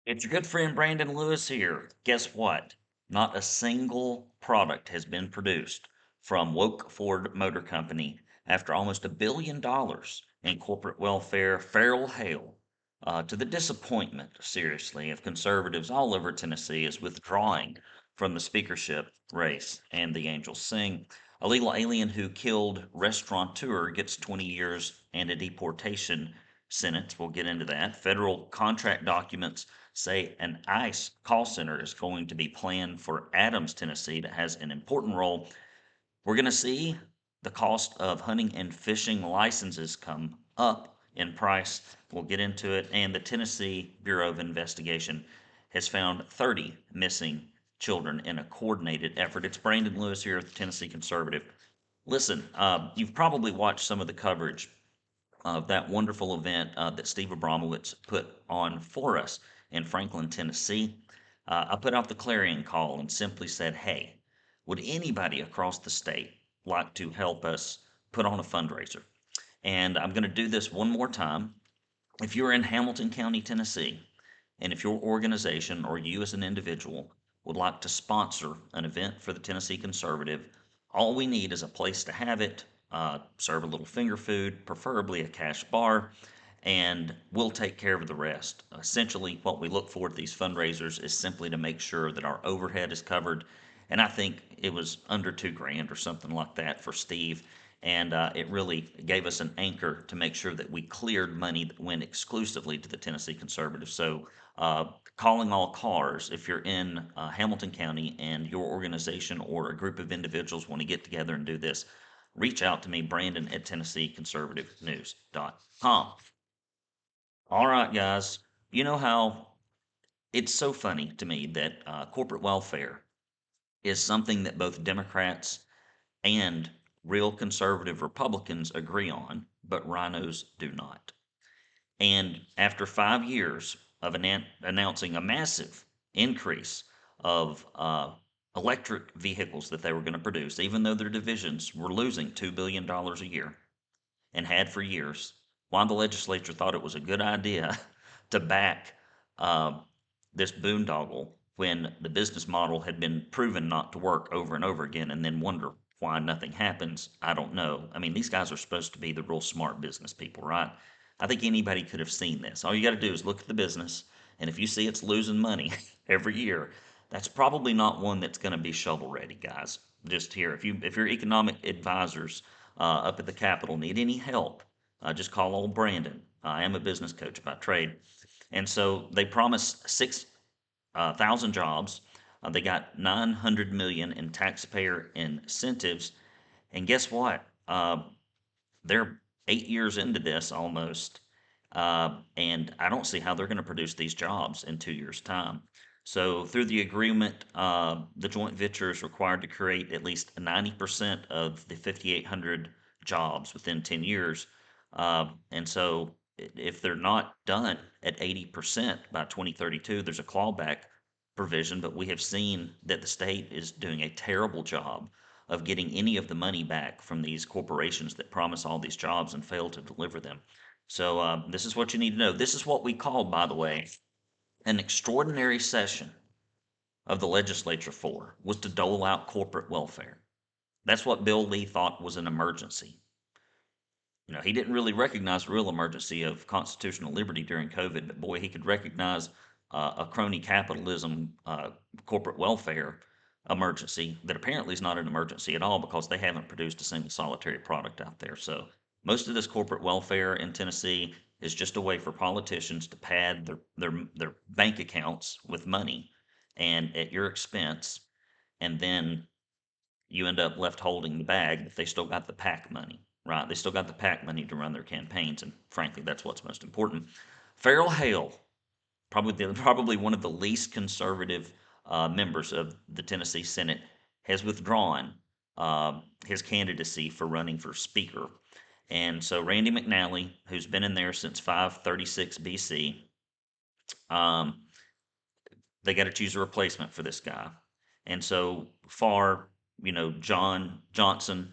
It's your good friend Brandon Lewis here. Guess what? Not a single product has been produced from Woke Ford Motor Company after almost $1 billion in corporate welfare. Ferrell Haile, to the disappointment, seriously, of conservatives all over Tennessee, is withdrawing from the speakership race, and the angels sing. A legal alien who killed restaurateur gets 20 years and a deportation sentence. We'll get into that. Federal contract documents say an ICE call center is going to be planned for Adams, Tennessee, that has an important role. We're going to see the cost of hunting and fishing licenses come up in price. We'll get into it. And the Tennessee Bureau of Investigation has found 30 missing children in a coordinated effort. It's Brandon Lewis here at the Tennessee Conservative. Listen, you've probably watched some of the coverage of that wonderful event that Steve Abramowitz put on for us in Franklin, Tennessee. I put out the clarion call and simply said, hey, would anybody across the state like to help us put on a fundraiser? And I'm going to do this one more time. If you're in Hamilton County, Tennessee, and if your organization or you as an individual would like to sponsor an event for the Tennessee Conservative, all we need is a place to have it, serve a little finger food, preferably a cash bar, and we'll take care of the rest. Essentially, what we look for at these fundraisers is simply to make sure that our overhead is covered. And I think it was under 2 grand or something like that for Steve. And it really gave us an anchor to make sure that we cleared money that went exclusively to the Tennessee Conservatives. So, calling all cars, if you're in Hamilton County and your organization or a group of individuals want to get together and do this, reach out to me, Brandon at TennesseeConservativeNews.com. All right, guys. You know how it's so funny to me that corporate welfare is something that both Democrats and real conservative Republicans agree on, but rhinos do not. And after 5 years of announcing a massive increase of electric vehicles that they were going to produce, even though their divisions were losing $2 billion a year and had for years, why the legislature thought it was a good idea to back uh, this boondoggle when the business model had been proven not to work over and over again, and then wonder why nothing happens. I don't know. I mean, these guys are supposed to be the real smart business people, right? I think anybody could have seen this. All you got to do is look at the business, and if you see it's losing money every year, that's probably not one that's going to be shovel ready, guys. Just here, if your economic advisors up at the Capitol need any help, just call old Brandon. I am a business coach by trade. And so they promised 6,000 jobs. They got 900 million in taxpayer incentives. And guess what? They're 8 years into this almost. And I don't see how they're going to produce these jobs in 2 years' time. So, through the agreement, the joint venture is required to create at least 90% of the 5,800 jobs within 10 years. And so, if they're not done at 80% by 2032, there's a clawback provision. But we have seen that the state is doing a terrible job of getting any of the money back from these corporations that promise all these jobs and fail to deliver them. So, this is what you need to know. This is what we call, by the way, an extraordinary session of the legislature for, was to dole out corporate welfare. That's what Bill Lee thought was an emergency. You know, he didn't really recognize the real emergency of constitutional liberty during COVID, but boy, he could recognize a crony capitalism, corporate welfare emergency that apparently is not an emergency at all because they haven't produced a single solitary product out there. So most of this corporate welfare in Tennessee is just a way for politicians to pad their bank accounts with money and at your expense, and then you end up left holding the bag, but they still got the PAC money, right? They still got the PAC money to run their campaigns, and frankly, that's what's most important. Ferrell Haile, probably one of the least conservative members of the Tennessee Senate, has withdrawn his candidacy for running for Speaker. And so Randy McNally, who's been in there since 536 BC, um, they got to choose a replacement for this guy. And so far, Jack Johnson,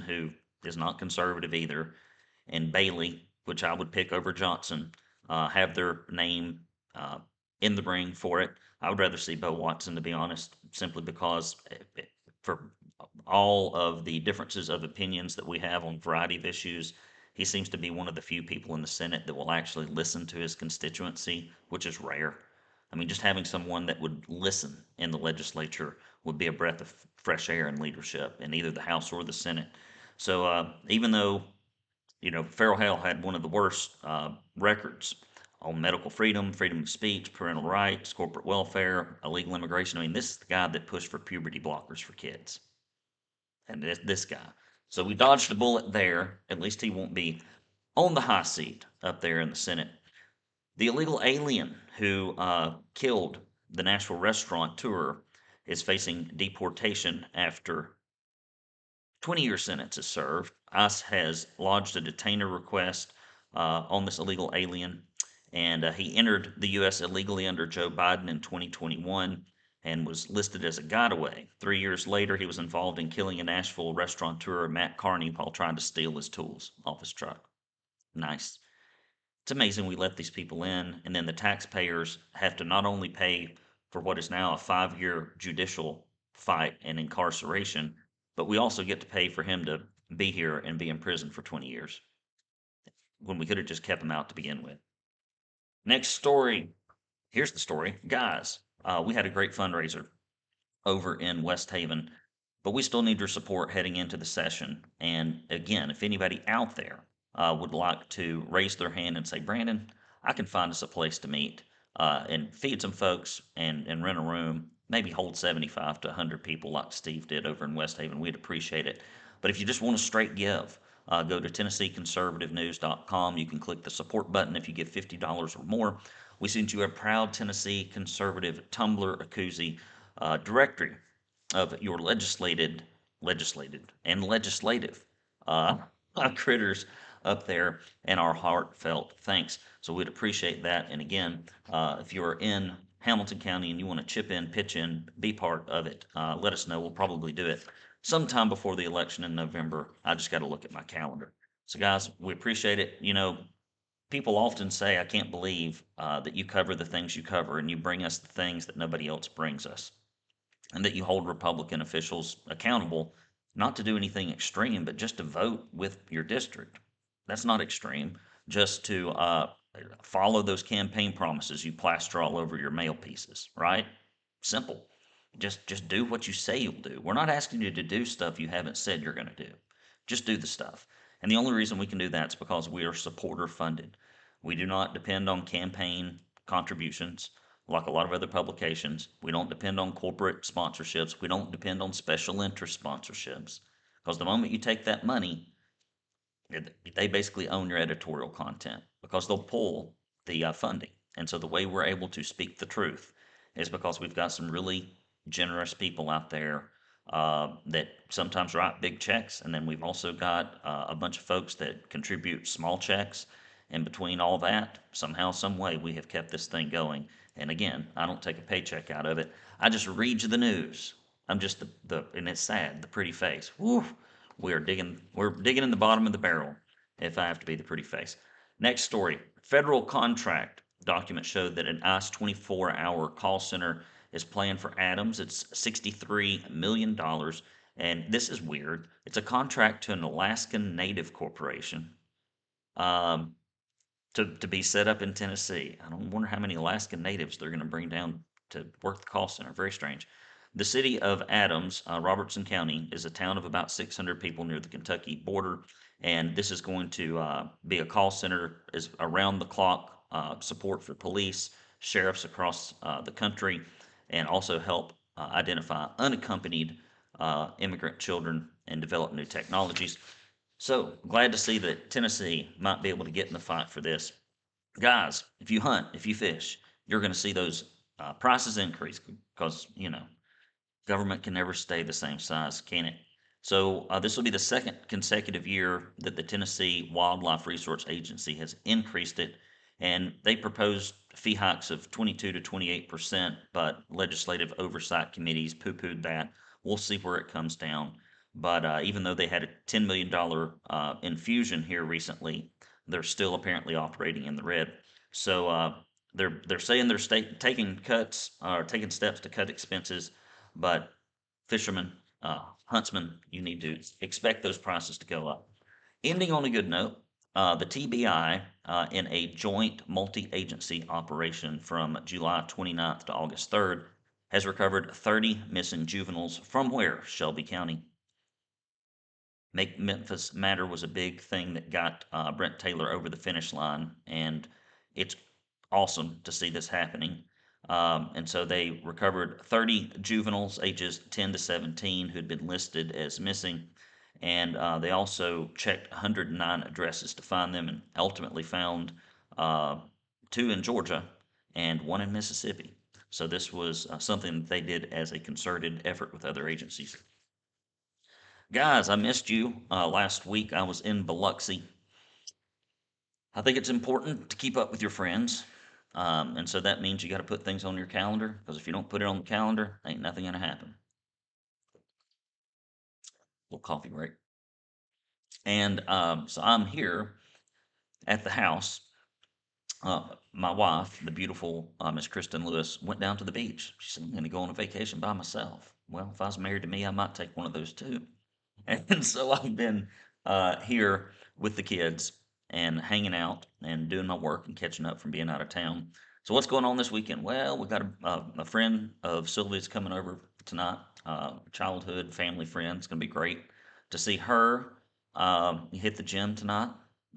who is not conservative either, and Bailey, which I would pick over Johnson, have their name in the ring for it. I would rather see Bo Watson, to be honest, simply because for all of the differences of opinions that we have on a variety of issues, he seems to be one of the few people in the Senate that will actually listen to his constituency, which is rare. I mean, just having someone that would listen in the legislature would be a breath of fresh air in leadership in either the House or the Senate. So even though Ferrell Haile had one of the worst records on medical freedom, freedom of speech, parental rights, corporate welfare, illegal immigration. I mean, this is the guy that pushed for puberty blockers for kids, and this guy. So we dodged a bullet there. At least he won't be on the high seat up there in the Senate. The illegal alien who killed the Nashville restaurateur is facing deportation after 20-year sentence is served. ICE has lodged a detainer request on this illegal alien, and he entered the U.S. illegally under Joe Biden in 2021 and was listed as a gotaway. 3 years later, he was involved in killing a Nashville restaurateur, Matt Carney, while trying to steal his tools off his truck. Nice. It's amazing we let these people in, and then the taxpayers have to not only pay for what is now a 5-year judicial fight and incarceration, but we also get to pay for him to be here and be in prison for 20 years when we could have just kept him out to begin with. Next story. Here's the story. Guys, we had a great fundraiser over in West Haven, but we still need your support heading into the session. And again, if anybody out there would like to raise their hand and say, Brandon, I can find us a place to meet and feed some folks and rent a room, maybe hold 75 to 100 people like Steve did over in West Haven, we'd appreciate it. But if you just want to straight give, go to TennesseeConservativeNews.com. You can click the support button if you give $50 or more. We send you a proud Tennessee conservative tumbler, a koozie, directory of your and legislative uh, critters up there, and our heartfelt thanks. So we'd appreciate that. And again, if you're in Hamilton County and you want to chip in, pitch in, be part of it, let us know. We'll probably do it sometime before the election in November. I just got to look at my calendar. So, guys, we appreciate it. People often say, I can't believe that you cover the things you cover and you bring us the things that nobody else brings us, and that you hold Republican officials accountable not to do anything extreme, but just to vote with your district. That's not extreme. Just to follow those campaign promises you plaster all over your mail pieces, right? Simple. Just do what you say you'll do. We're not asking you to do stuff you haven't said you're going to do. Just do the stuff. And the only reason we can do that is because we are supporter funded. We do not depend on campaign contributions like a lot of other publications. We don't depend on corporate sponsorships. We don't depend on special interest sponsorships. Because the moment you take that money, they basically own your editorial content because they'll pull the funding. And so the way we're able to speak the truth is because we've got some really generous people out there that sometimes write big checks. And then we've also got a bunch of folks that contribute small checks. And between all that, somehow, some way, we have kept this thing going. And again, I don't take a paycheck out of it. I just read you the news. I'm just and it's sad, the pretty face. Woo, we're digging in the bottom of the barrel, if I have to be the pretty face. Next story. Federal contract documents show that an ICE 24-hour call center is planned for Adams. It's $63 million. And this is weird. It's a contract to an Alaskan Native corporation. Um, to be set up in Tennessee. I don't wonder how many Alaskan natives they're going to bring down to work the call center. Very strange. The city of Adams, Robertson County, is a town of about 600 people near the Kentucky border, and this is going to be a call center, is around the clock support for police, sheriffs across the country, and also help identify unaccompanied immigrant children and develop new technologies. So glad to see that Tennessee might be able to get in the fight for this. Guys, if you hunt, if you fish, you're going to see those prices increase because, government can never stay the same size, can it? So this will be the second consecutive year that the Tennessee Wildlife Resource Agency has increased it, and they proposed fee hikes of 22 to 28%, but legislative oversight committees poo-pooed that. We'll see where it comes down. But even though they had a $10 million infusion here recently, they're still apparently operating in the red. So they're saying they're taking cuts or taking steps to cut expenses, but fishermen, huntsmen, you need to expect those prices to go up. Ending on a good note, the TBI, in a joint multi-agency operation from July 29th to August 3rd, has recovered 30 missing juveniles from where? Shelby County. Make Memphis Matter was a big thing that got Brent Taylor over the finish line, and it's awesome to see this happening. And so they recovered 30 juveniles ages 10 to 17 who'd been listed as missing, and they also checked 109 addresses to find them, and ultimately found uh, two in Georgia and one in Mississippi. So this was something that they did as a concerted effort with other agencies. Guys, I missed you last week. I was in Biloxi. I think it's important to keep up with your friends. And so that means you got to put things on your calendar, because if you don't put it on the calendar, ain't nothing going to happen. Little coffee break. And so I'm here at the house. My wife, the beautiful Miss Kristen Lewis, went down to the beach. She said, I'm going to go on a vacation by myself. Well, if I was married to me, I might take one of those too. And so I've been here with the kids and hanging out and doing my work and catching up from being out of town. So what's going on this weekend? Well, we got a friend of Sylvia's coming over tonight, childhood family friend. It's going to be great to see her. Hit the gym tonight.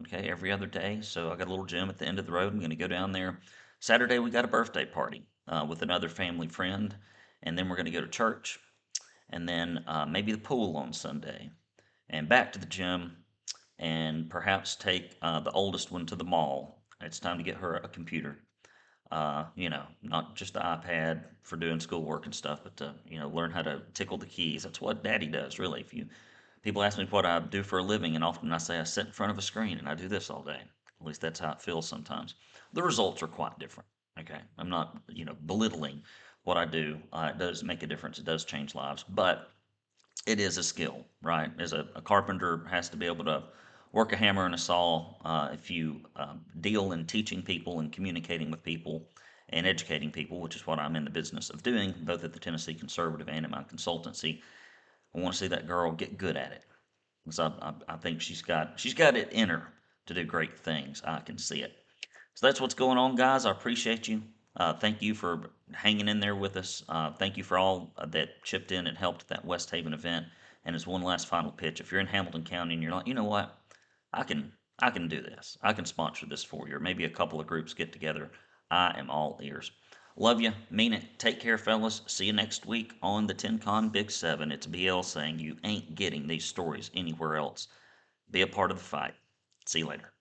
Okay, every other day. So I got a little gym at the end of the road. I'm going to go down there. Saturday we got a birthday party with another family friend, and then we're going to go to church, and then maybe the pool on Sunday, and back to the gym, and perhaps take the oldest one to the mall. It's time to get her a computer. Not just the iPad for doing schoolwork and stuff, but to, learn how to tickle the keys. That's what Daddy does, really. If you People ask me what I do for a living, and often I say I sit in front of a screen and I do this all day. At least that's how it feels sometimes. The results are quite different. Okay, I'm not, belittling what I do. It does make a difference. It does change lives, but it is a skill, right? As a carpenter has to be able to work a hammer and a saw. If you deal in teaching people and communicating with people and educating people, which is what I'm in the business of doing, both at the Tennessee Conservative and in my consultancy, I want to see that girl get good at it. Because I think she's got it in her to do great things. I can see it. So that's what's going on, guys. I appreciate you. Thank you for hanging in there with us. Thank you for all that chipped in and helped at that West Haven event. And as one last final pitch, if you're in Hamilton County and you're like, you know what, I can I can do this. I can sponsor this for you, or maybe a couple of groups get together. I am all ears. Love you. Mean it. Take care, fellas. See you next week on the TenCon Big 7. It's BL saying you ain't getting these stories anywhere else. Be a part of the fight. See you later.